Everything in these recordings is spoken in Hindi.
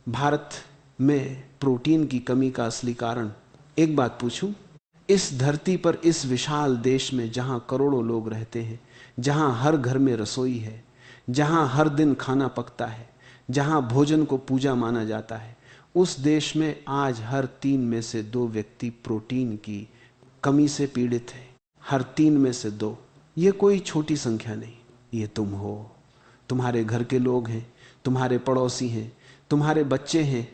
भारत में प्रोटीन की कमी का असली कारण, एक बात पूछूं, इस धरती पर, इस विशाल देश में जहां करोड़ों लोग रहते हैं, जहां हर घर में रसोई है, जहां हर दिन खाना पकता है, जहां भोजन को पूजा माना जाता है, उस देश में आज हर 3 में से 2 व्यक्ति प्रोटीन की कमी से पीड़ित है। हर 3 में से 2। ये कोई छोटी संख्या नहीं। ये तुम हो, तुम्हारे घर के लोग हैं, तुम्हारे पड़ोसी हैं, तुम्हारे बच्चे हैं।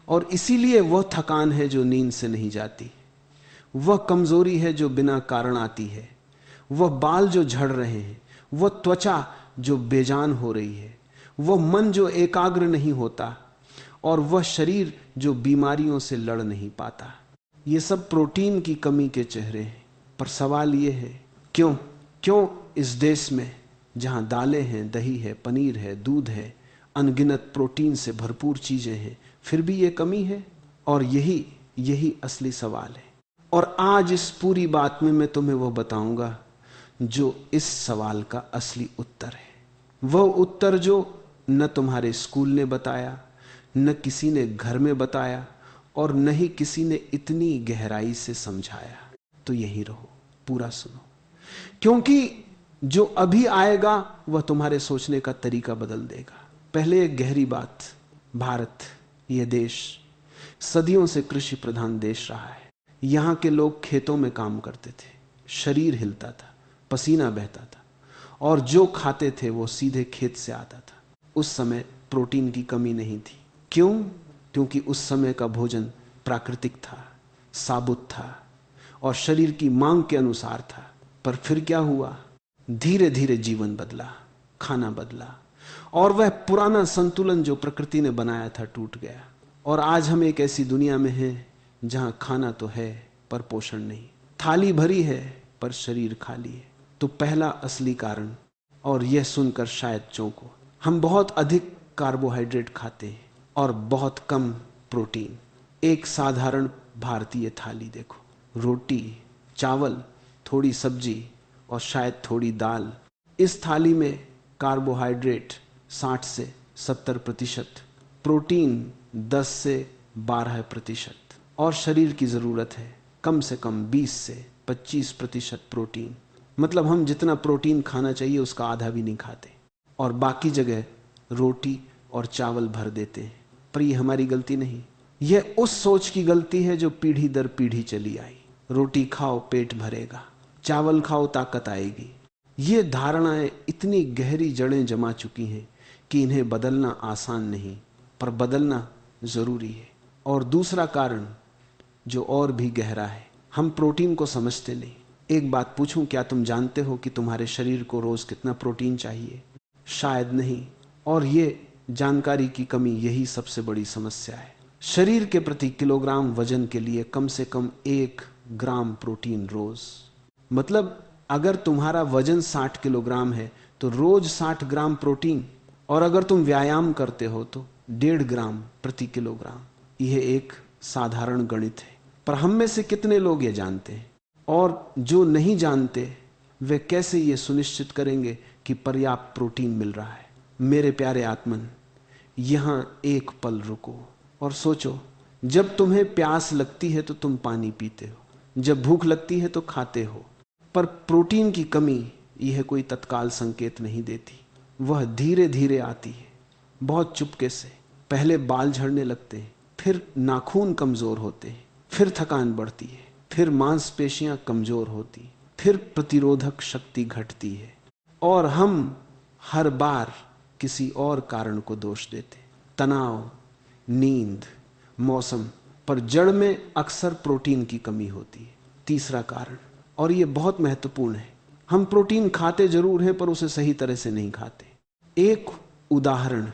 और इसीलिए वह थकान है जो नींद से नहीं जाती, वह कमजोरी है जो बिना कारण आती है, वह बाल जो झड़ रहे हैं, वह त्वचा जो बेजान हो रही है, वह मन जो एकाग्र नहीं होता, और वह शरीर जो बीमारियों से लड़ नहीं पाता। ये सब प्रोटीन की कमी के चेहरे हैं। पर सवाल यह है, क्यों इस देश में जहां दालें हैं, दही है, पनीर है, दूध है, अनगिनत प्रोटीन से भरपूर चीजें हैं, फिर भी ये कमी है? और यही असली सवाल है। और आज इस पूरी बात में मैं तुम्हें वो बताऊंगा जो इस सवाल का असली उत्तर है। वह उत्तर जो न तुम्हारे स्कूल ने बताया, न किसी ने घर में बताया, और न ही किसी ने इतनी गहराई से समझाया। तो यही रहो, पूरा सुनो, क्योंकि जो अभी आएगा वह तुम्हारे सोचने का तरीका बदल देगा। पहले एक गहरी बात, भारत यह देश सदियों से कृषि प्रधान देश रहा है। यहां के लोग खेतों में काम करते थे, शरीर हिलता था, पसीना बहता था, और जो खाते थे वो सीधे खेत से आता था। उस समय प्रोटीन की कमी नहीं थी। क्योंकि उस समय का भोजन प्राकृतिक था, साबुत था, और शरीर की मांग के अनुसार था। पर फिर क्या हुआ? धीरे धीरे जीवन बदला, खाना बदला, और वह पुराना संतुलन जो प्रकृति ने बनाया था टूट गया। और आज हम एक ऐसी दुनिया में हैं जहां खाना तो है पर पोषण नहीं, थाली भरी है पर शरीर खाली है। तो पहला असली कारण, और यह सुनकर शायद चौंको, हम बहुत अधिक कार्बोहाइड्रेट खाते हैं और बहुत कम प्रोटीन। एक साधारण भारतीय थाली देखो, रोटी, चावल, थोड़ी सब्जी और शायद थोड़ी दाल। इस थाली में कार्बोहाइड्रेट 60 से 70%, प्रोटीन 10 से 12%, और शरीर की जरूरत है कम से कम 20 से 25% प्रोटीन। मतलब हम जितना प्रोटीन खाना चाहिए उसका आधा भी नहीं खाते, और बाकी जगह रोटी और चावल भर देते हैं। पर यह हमारी गलती नहीं, यह उस सोच की गलती है जो पीढ़ी दर पीढ़ी चली आई। रोटी खाओ पेट भरेगा, चावल खाओ ताकत आएगी। ये धारणाएं इतनी गहरी जड़ें जमा चुकी हैं कि इन्हें बदलना आसान नहीं, पर बदलना जरूरी है। और दूसरा कारण जो और भी गहरा है, हम प्रोटीन को समझते नहीं। एक बात पूछूं, क्या तुम जानते हो कि तुम्हारे शरीर को रोज कितना प्रोटीन चाहिए? शायद नहीं। और ये जानकारी की कमी यही सबसे बड़ी समस्या है। शरीर के प्रति किलोग्राम वजन के लिए कम से कम 1 ग्राम प्रोटीन रोज। मतलब अगर तुम्हारा वजन 60 किलोग्राम है तो रोज 60 ग्राम प्रोटीन, और अगर तुम व्यायाम करते हो तो 1.5 ग्राम प्रति किलोग्राम। यह एक साधारण गणित है, पर हम में से कितने लोग ये जानते हैं? और जो नहीं जानते वे कैसे ये सुनिश्चित करेंगे कि पर्याप्त प्रोटीन मिल रहा है? मेरे प्यारे आत्मन, यहां एक पल रुको और सोचो, जब तुम्हें प्यास लगती है तो तुम पानी पीते हो, जब भूख लगती है तो खाते हो। पर प्रोटीन की कमी यह कोई तत्काल संकेत नहीं देती, वह धीरे धीरे आती है, बहुत चुपके से। पहले बाल झड़ने लगते हैं, फिर नाखून कमजोर होते हैं, फिर थकान बढ़ती है, फिर मांसपेशियां कमजोर होती, फिर प्रतिरोधक शक्ति घटती है, और हम हर बार किसी और कारण को दोष देते, तनाव, नींद, मौसम, पर जड़ में अक्सर प्रोटीन की कमी होती है। तीसरा कारण, और यह बहुत महत्वपूर्ण है, हम प्रोटीन खाते जरूर हैं पर उसे सही तरह से नहीं खाते। एक उदाहरण,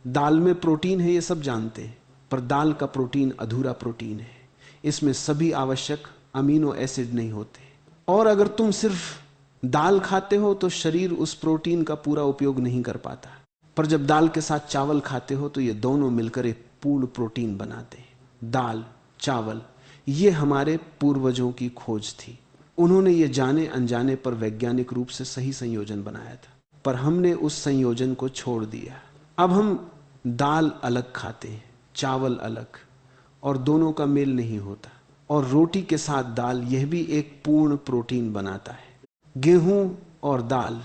दाल में प्रोटीन है, ये सब जानते हैं, पर दाल का प्रोटीन अधूरा प्रोटीन है। इसमें सभी आवश्यक अमीनो एसिड नहीं होते, और अगर तुम सिर्फ दाल खाते हो तो शरीर उस प्रोटीन का पूरा उपयोग नहीं कर पाता। पर जब दाल के साथ चावल खाते हो तो ये दोनों मिलकर एक पूर्ण प्रोटीन बनाते हैं। दाल, चावल, ये हमारे पूर्वजों की खोज थी। उन्होंने ये जाने अनजाने पर वैज्ञानिक रूप से सही संयोजन बनाया था, पर हमने उस संयोजन को छोड़ दिया। अब हम दाल अलग खाते हैं, चावल अलग, और दोनों का मेल नहीं होता। और रोटी के साथ दाल, यह भी एक पूर्ण प्रोटीन बनाता है। गेहूं और दाल,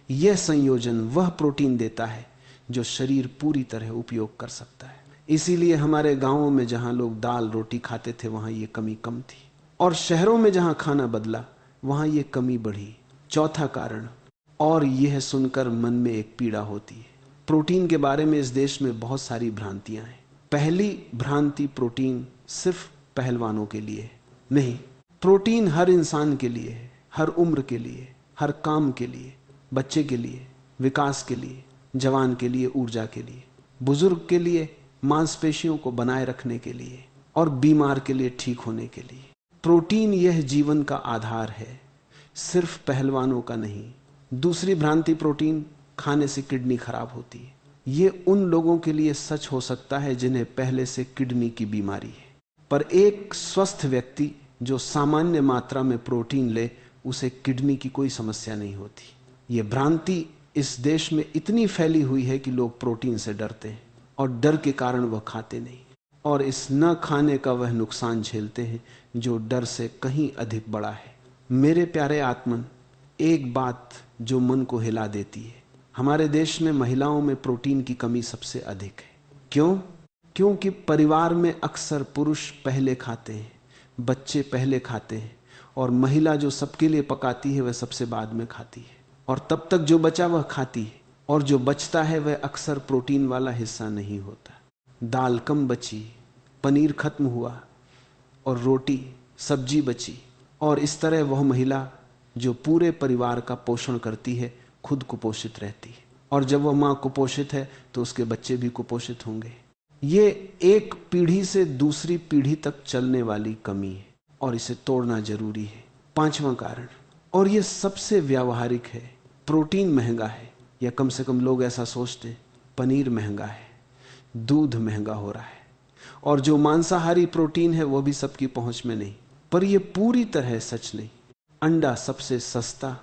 यह संयोजन वह प्रोटीन देता है जो शरीर पूरी तरह उपयोग कर सकता है। इसीलिए हमारे गांवों में जहां लोग दाल रोटी खाते थे वहां यह कमी कम थी, और शहरों में जहां खाना बदला वहां यह कमी बढ़ी। चौथा कारण, और यह सुनकर मन में एक पीड़ा होती है। प्रोटीन के बारे में इस देश में बहुत सारी भ्रांतियां हैं। पहली भ्रांति, प्रोटीन सिर्फ पहलवानों के लिए है। नहीं, प्रोटीन हर इंसान के लिए है, हर उम्र के लिए, हर काम के लिए, बच्चे के लिए विकास के लिए, जवान के लिए ऊर्जा के लिए, बुजुर्ग के लिए मांसपेशियों को बनाए रखने के लिए, और बीमार के लिए ठीक होने के लिए। प्रोटीन यह जीवन का आधार है, सिर्फ पहलवानों का नहीं। दूसरी भ्रांति, प्रोटीन खाने से किडनी खराब होती है। यह उन लोगों के लिए सच हो सकता है जिन्हें पहले से किडनी की बीमारी है, पर एक स्वस्थ व्यक्ति जो सामान्य मात्रा में प्रोटीन ले, उसे किडनी की कोई समस्या नहीं होती। यह भ्रांति इस देश में इतनी फैली हुई है कि लोग प्रोटीन से डरते हैं, और डर के कारण वह खाते नहीं, और इस न खाने का वह नुकसान झेलते हैं जो डर से कहीं अधिक बड़ा है। मेरे प्यारे आत्मन, एक बात जो मन को हिला देती है, हमारे देश में महिलाओं में प्रोटीन की कमी सबसे अधिक है। क्यों? क्योंकि परिवार में अक्सर पुरुष पहले खाते हैं, बच्चे पहले खाते हैं, और महिला जो सबके लिए पकाती है वह सबसे बाद में खाती है, और तब तक जो बचा वह खाती है, और जो बचता है वह अक्सर प्रोटीन वाला हिस्सा नहीं होता। दाल कम बची, पनीर खत्म हुआ, और रोटी सब्जी बची, और इस तरह वह महिला जो पूरे परिवार का पोषण करती है खुद कुपोषित रहती है, और जब वह मां कुपोषित है तो उसके बच्चे भी कुपोषित होंगे। ये एक पीढ़ी से दूसरी पीढ़ी तक चलने वाली कमी है, और इसे तोड़ना जरूरी है। पांचवा कारण, और यह सबसे व्यावहारिक है, प्रोटीन महंगा है, या कम से कम लोग ऐसा सोचते हैं। पनीर महंगा है, दूध महंगा हो रहा है, और जो मांसाहारी प्रोटीन है वह भी सबकी पहुंच में नहीं। पर यह पूरी तरह सच नहीं। अंडा सबसे सस्ता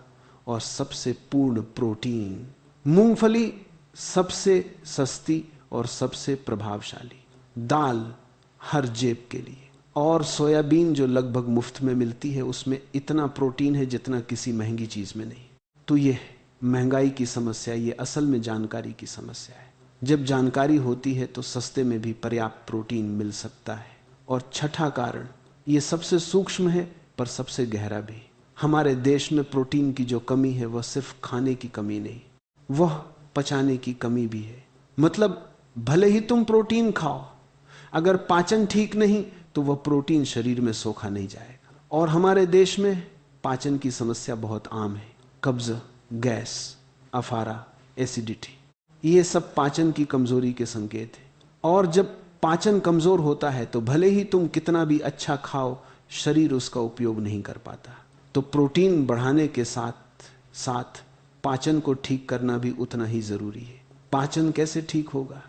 और सबसे पूर्ण प्रोटीन, मूंगफली सबसे सस्ती और सबसे प्रभावशाली, दाल हर जेब के लिए, और सोयाबीन जो लगभग मुफ्त में मिलती है उसमें इतना प्रोटीन है जितना किसी महंगी चीज में नहीं। तो यह महंगाई की समस्या, ये असल में जानकारी की समस्या है। जब जानकारी होती है तो सस्ते में भी पर्याप्त प्रोटीन मिल सकता है। और छठा कारण, ये सबसे सूक्ष्म है पर सबसे गहरा भी। हमारे देश में प्रोटीन की जो कमी है वह सिर्फ खाने की कमी नहीं, वह पचाने की कमी भी है। मतलब भले ही तुम प्रोटीन खाओ, अगर पाचन ठीक नहीं तो वह प्रोटीन शरीर में सोखा नहीं जाएगा। और हमारे देश में पाचन की समस्या बहुत आम है। कब्ज, गैस, अफारा, एसिडिटी, ये सब पाचन की कमजोरी के संकेत है। और जब पाचन कमजोर होता है तो भले ही तुम कितना भी अच्छा खाओ, शरीर उसका उपयोग नहीं कर पाता। तो प्रोटीन बढ़ाने के साथ साथ पाचन को ठीक करना भी उतना ही जरूरी है। पाचन कैसे ठीक होगा?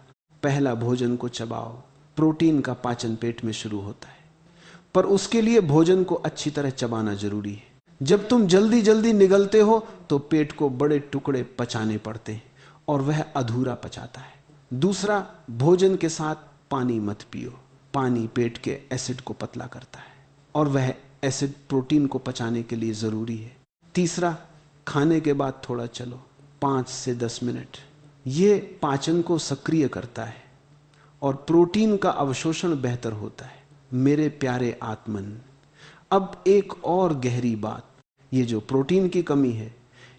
पहला, भोजन को चबाओ। प्रोटीन का पाचन पेट में शुरू होता है, पर उसके लिए भोजन को अच्छी तरह चबाना जरूरी है। जब तुम जल्दी जल्दी निगलते हो तो पेट को बड़े टुकड़े पचाने पड़ते हैं और वह अधूरा पचाता है। दूसरा, भोजन के साथ पानी मत पियो। पानी पेट के एसिड को पतला करता है और वह एसिड प्रोटीन को पचाने के लिए जरूरी है। तीसरा, खाने के बाद थोड़ा चलो, 5 से 10 मिनट। ये पाचन को सक्रिय करता है और प्रोटीन का अवशोषण बेहतर होता है। मेरे प्यारे आत्मन, अब एक और गहरी बात, ये जो प्रोटीन की कमी है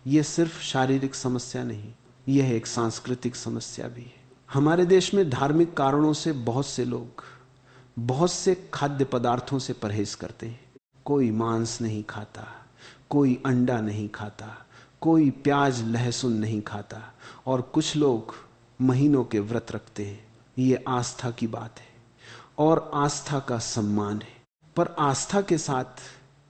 ये सिर्फ शारीरिक समस्या नहीं, यह एक सांस्कृतिक समस्या भी है। हमारे देश में धार्मिक कारणों से बहुत से लोग बहुत से खाद्य पदार्थों से परहेज करते हैं। कोई मांस नहीं खाता, कोई अंडा नहीं खाता, कोई प्याज लहसुन नहीं खाता, और कुछ लोग महीनों के व्रत रखते हैं। ये आस्था की बात है और आस्था का सम्मान है। पर आस्था के साथ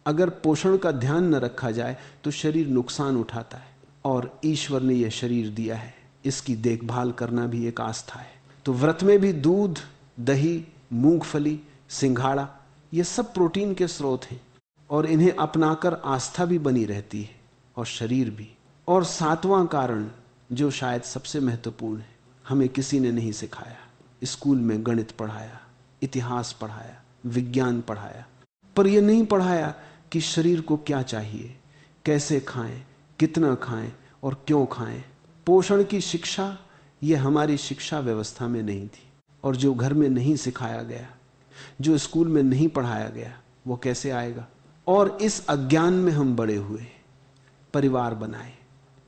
अगर पोषण का ध्यान न रखा जाए तो शरीर नुकसान उठाता है, और ईश्वर ने यह शरीर दिया है, इसकी देखभाल करना भी एक आस्था है। तो व्रत में भी दूध, दही, मूंगफली, सिंघाड़ा, ये सब प्रोटीन के स्रोत हैं, और इन्हें अपनाकर आस्था भी बनी रहती है और शरीर भी। और 7वां कारण, जो शायद सबसे महत्वपूर्ण है, हमें किसी ने नहीं सिखाया। स्कूल में गणित पढ़ाया, इतिहास पढ़ाया, विज्ञान पढ़ाया, पर यह नहीं पढ़ाया कि शरीर को क्या चाहिए, कैसे खाएं, कितना खाएं और क्यों खाएं। पोषण की शिक्षा यह हमारी शिक्षा व्यवस्था में नहीं थी। और जो घर में नहीं सिखाया गया, जो स्कूल में नहीं पढ़ाया गया, वो कैसे आएगा। और इस अज्ञान में हम बड़े हुए, परिवार बनाए,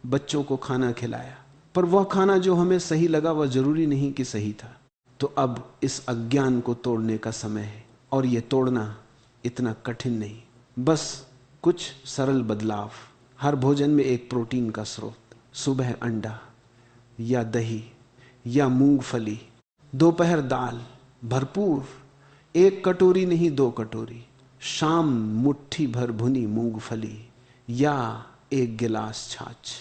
बच्चों को खाना खिलाया, पर वह खाना जो हमें सही लगा वह जरूरी नहीं कि सही था। तो अब इस अज्ञान को तोड़ने का समय है, और यह तोड़ना इतना कठिन नहीं, बस कुछ सरल बदलाव। हर भोजन में एक प्रोटीन का स्रोत, सुबह अंडा या दही या मूंगफली, दोपहर दाल भरपूर, 1 कटोरी नहीं 2 कटोरी, शाम मुट्ठी भर भुनी मूंगफली या 1 गिलास छाछ,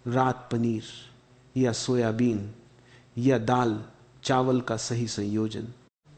रात पनीर या सोयाबीन या दाल चावल का सही संयोजन।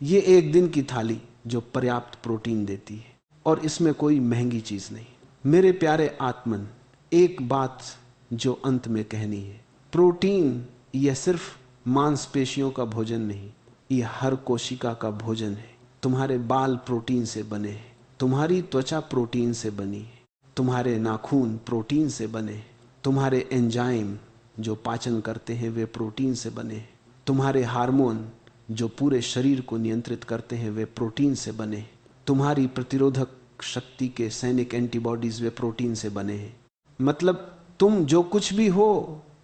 ये एक दिन की थाली जो पर्याप्त प्रोटीन देती है, और इसमें कोई महंगी चीज नहीं। मेरे प्यारे आत्मन, एक बात जो अंत में कहनी है, प्रोटीन यह सिर्फ मांसपेशियों का भोजन नहीं, यह हर कोशिका का भोजन है। तुम्हारे बाल प्रोटीन से बने हैं, तुम्हारी त्वचा प्रोटीन से बनी है, तुम्हारे नाखून प्रोटीन से बने हैं, तुम्हारे एंजाइम जो पाचन करते हैं वे प्रोटीन से बने हैं, तुम्हारे हार्मोन जो पूरे शरीर को नियंत्रित करते हैं वे प्रोटीन से बने हैं, तुम्हारी प्रतिरोधक शक्ति के सैनिक एंटीबॉडीज वे प्रोटीन से बने हैं। मतलब तुम जो कुछ भी हो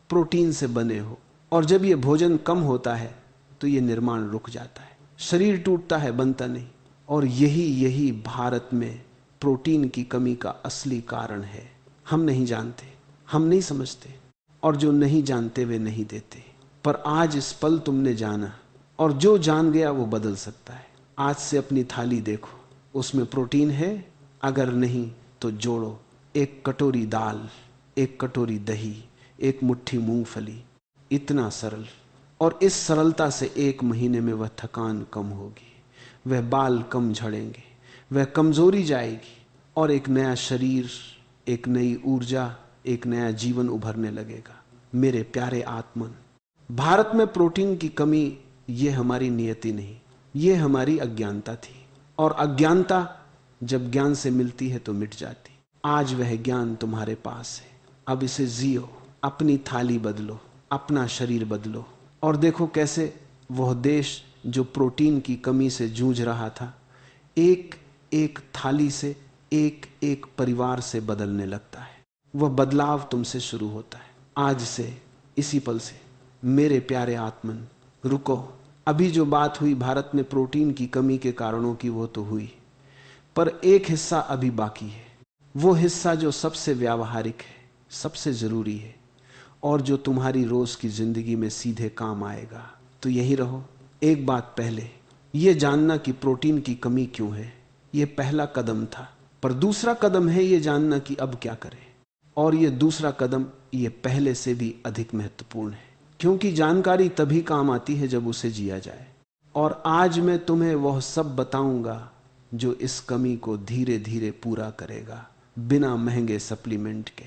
प्रोटीन से बने हो। और जब ये भोजन कम होता है तो ये निर्माण रुक जाता है, शरीर टूटता है, बनता नहीं। और यही भारत में प्रोटीन की कमी का असली कारण है। हम नहीं जानते, हम नहीं समझते, और जो नहीं जानते वे नहीं देते। पर आज इस पल तुमने जाना, और जो जान गया वो बदल सकता है। आज से अपनी थाली देखो, उसमें प्रोटीन है, अगर नहीं तो जोड़ो। 1 कटोरी दाल, 1 कटोरी दही, 1 मुट्ठी मूंगफली। इतना सरल, और इस सरलता से 1 महीने में वह थकान कम होगी, वह बाल कम झड़ेंगे, वह कमजोरी जाएगी, और एक नया शरीर, एक नई ऊर्जा, एक नया जीवन उभरने लगेगा। मेरे प्यारे आत्मन, भारत में प्रोटीन की कमी ये हमारी नियति नहीं, ये हमारी अज्ञानता थी। और अज्ञानता जब ज्ञान से मिलती है तो मिट जाती। आज वह ज्ञान तुम्हारे पास है, अब इसे जियो, अपनी थाली बदलो, अपना शरीर बदलो, और देखो कैसे वह देश जो प्रोटीन की कमी से जूझ रहा था, एक एक थाली से, एक एक परिवार से बदलने लगता है। वह बदलाव तुमसे शुरू होता है आज से, इसी पल से। मेरे प्यारे आत्मन, रुको। अभी जो बात हुई भारत में प्रोटीन की कमी के कारणों की, वो तो हुई, पर एक हिस्सा अभी बाकी है। वो हिस्सा जो सबसे व्यावहारिक है, सबसे जरूरी है, और जो तुम्हारी रोज की जिंदगी में सीधे काम आएगा। तो यही रहो। एक बात पहले, यह जानना कि प्रोटीन की कमी क्यों है, यह पहला कदम था। पर दूसरा कदम है यह जानना कि अब क्या करें। और यह दूसरा कदम यह पहले से भी अधिक महत्वपूर्ण है, क्योंकि जानकारी तभी काम आती है जब उसे जिया जाए। और आज मैं तुम्हें वह सब बताऊंगा जो इस कमी को धीरे धीरे पूरा करेगा, बिना महंगे सप्लीमेंट के,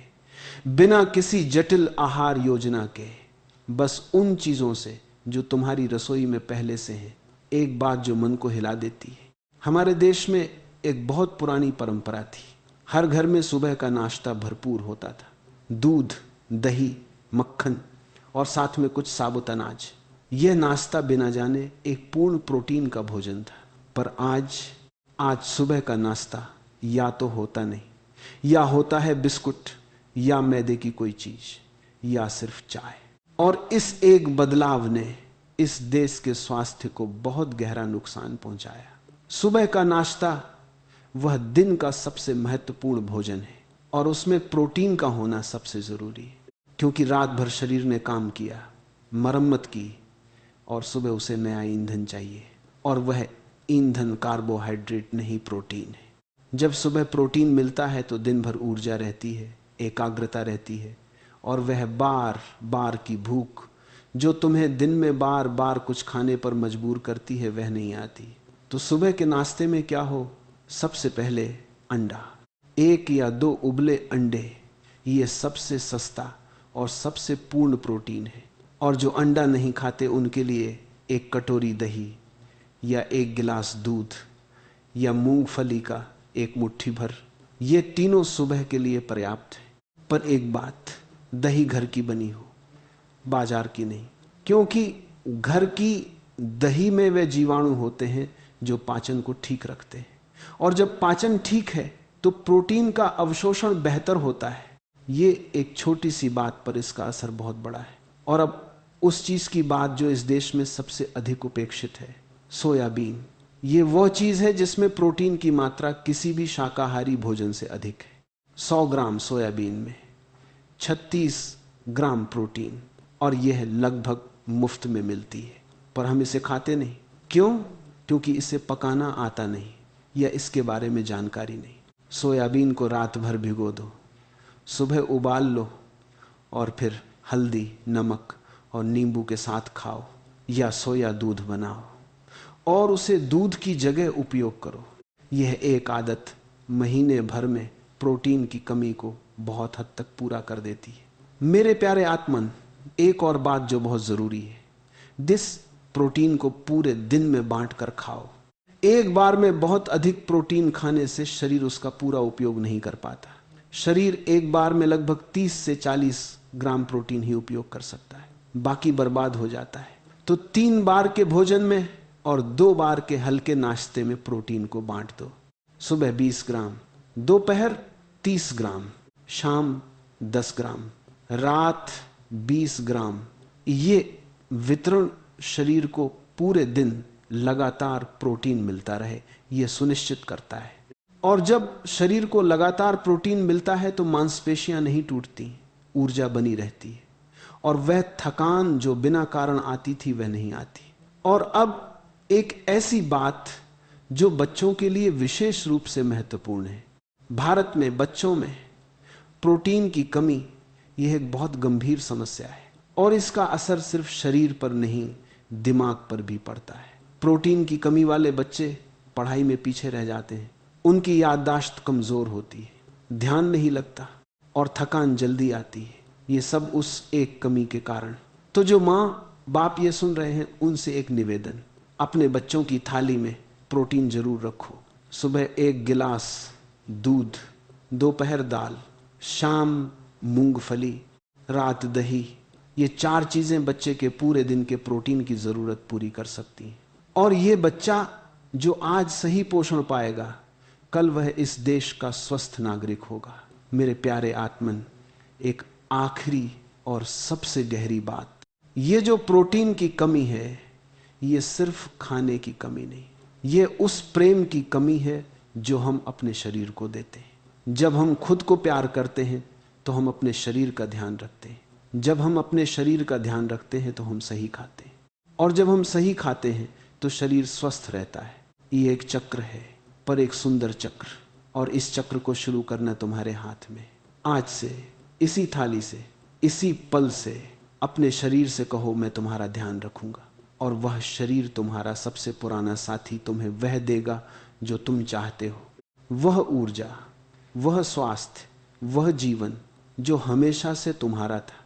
बिना किसी जटिल आहार योजना के, बस उन चीजों से जो तुम्हारी रसोई में पहले से हैं। एक बात जो मन को हिला देती है, हमारे देश में एक बहुत पुरानी परंपरा थी, हर घर में सुबह का नाश्ता भरपूर होता था, दूध, दही, मक्खन और साथ में कुछ साबुत अनाज। यह नाश्ता बिना जाने एक पूर्ण प्रोटीन का भोजन था। पर आज सुबह का नाश्ता या तो होता नहीं, या होता है बिस्कुट या मैदे की कोई चीज, या सिर्फ चाय। और इस एक बदलाव ने इस देश के स्वास्थ्य को बहुत गहरा नुकसान पहुंचाया। सुबह का नाश्ता वह दिन का सबसे महत्वपूर्ण भोजन है, और उसमें प्रोटीन का होना सबसे जरूरी है, क्योंकि रात भर शरीर ने काम किया, मरम्मत की, और सुबह उसे नया ईंधन चाहिए, और वह ईंधन कार्बोहाइड्रेट नहीं, प्रोटीन है। जब सुबह प्रोटीन मिलता है तो दिन भर ऊर्जा रहती है, एकाग्रता रहती है, और वह बार बार की भूख जो तुम्हें दिन में बार बार कुछ खाने पर मजबूर करती है वह नहीं आती। तो सुबह के नाश्ते में क्या हो, सबसे पहले अंडा, 1 या 2 उबले अंडे, ये सबसे सस्ता और सबसे पूर्ण प्रोटीन है। और जो अंडा नहीं खाते उनके लिए एक कटोरी दही या एक गिलास दूध या मूंगफली का एक मुट्ठी भर, ये तीनों सुबह के लिए पर्याप्त है। पर एक बात, दही घर की बनी हो, बाजार की नहीं, क्योंकि घर की दही में वे जीवाणु होते हैं जो पाचन को ठीक रखते हैं, और जब पाचन ठीक है तो प्रोटीन का अवशोषण बेहतर होता है। ये एक छोटी सी बात पर इसका असर बहुत बड़ा है। और अब उस चीज की बात जो इस देश में सबसे अधिक उपेक्षित है, सोयाबीन। ये वो चीज है जिसमें प्रोटीन की मात्रा किसी भी शाकाहारी भोजन से अधिक है। 100 ग्राम सोयाबीन में 36 ग्राम प्रोटीन, और यह लगभग मुफ्त में मिलती है। पर हम इसे खाते नहीं। क्यों? क्योंकि इसे पकाना आता नहीं या इसके बारे में जानकारी नहीं। सोयाबीन को रात भर भिगो दो, सुबह उबाल लो और फिर हल्दी, नमक और नींबू के साथ खाओ, या सोया दूध बनाओ और उसे दूध की जगह उपयोग करो। यह एक आदत महीने भर में प्रोटीन की कमी को बहुत हद तक पूरा कर देती है। मेरे प्यारे आत्मन, एक और बात जो बहुत जरूरी है, प्रोटीन को पूरे दिन में बांट कर खाओ। एक बार में बहुत अधिक प्रोटीन खाने से शरीर उसका पूरा उपयोग नहीं कर पाता। शरीर एक बार में लगभग 30 से 40 ग्राम प्रोटीन ही उपयोग कर सकता है, बाकी बर्बाद हो जाता है। तो 3 बार के भोजन में और 2 बार के हल्के नाश्ते में प्रोटीन को बांट दो। सुबह 20 ग्राम, दोपहर 30 ग्राम, शाम 10 ग्राम, रात 20 ग्राम। ये वितरण शरीर को पूरे दिन लगातार प्रोटीन मिलता रहे, यह सुनिश्चित करता है। और जब शरीर को लगातार प्रोटीन मिलता है तो मांसपेशियां नहीं टूटती, ऊर्जा बनी रहती है, और वह थकान जो बिना कारण आती थी वह नहीं आती। और अब एक ऐसी बात जो बच्चों के लिए विशेष रूप से महत्वपूर्ण है। भारत में बच्चों में प्रोटीन की कमी यह एक बहुत गंभीर समस्या है, और इसका असर सिर्फ शरीर पर नहीं, दिमाग पर भी पड़ता है। प्रोटीन की कमी वाले बच्चे पढ़ाई में पीछे रह जाते हैं, उनकी याददाश्त कमजोर होती है, ध्यान नहीं लगता और थकान जल्दी आती है। ये सब उस एक कमी के कारण। तो जो माँ बाप ये सुन रहे हैं, उनसे एक निवेदन, अपने बच्चों की थाली में प्रोटीन जरूर रखो। सुबह 1 गिलास दूध, दोपहर दाल, शाम मूंगफली, रात दही। ये 4 चीजें बच्चे के पूरे दिन के प्रोटीन की जरूरत पूरी कर सकती हैं। और ये बच्चा जो आज सही पोषण पाएगा, कल वह इस देश का स्वस्थ नागरिक होगा। मेरे प्यारे आत्मन, एक आखिरी और सबसे गहरी बात, ये जो प्रोटीन की कमी है, ये सिर्फ खाने की कमी नहीं, ये उस प्रेम की कमी है जो हम अपने शरीर को देते हैं। जब हम खुद को प्यार करते हैं तो हम अपने शरीर का ध्यान रखते हैं। जब हम अपने शरीर का ध्यान रखते हैं तो हम सही खाते हैं, और जब हम सही खाते हैं तो शरीर स्वस्थ रहता है। ये एक चक्र है, पर एक सुंदर चक्र, और इस चक्र को शुरू करना तुम्हारे हाथ में। आज से, इसी थाली से, इसी पल से अपने शरीर से कहो, मैं तुम्हारा ध्यान रखूंगा। और वह शरीर तुम्हारा सबसे पुराना साथी तुम्हें वह देगा जो तुम चाहते हो, वह ऊर्जा, वह स्वास्थ्य, वह जीवन जो हमेशा से तुम्हारा था।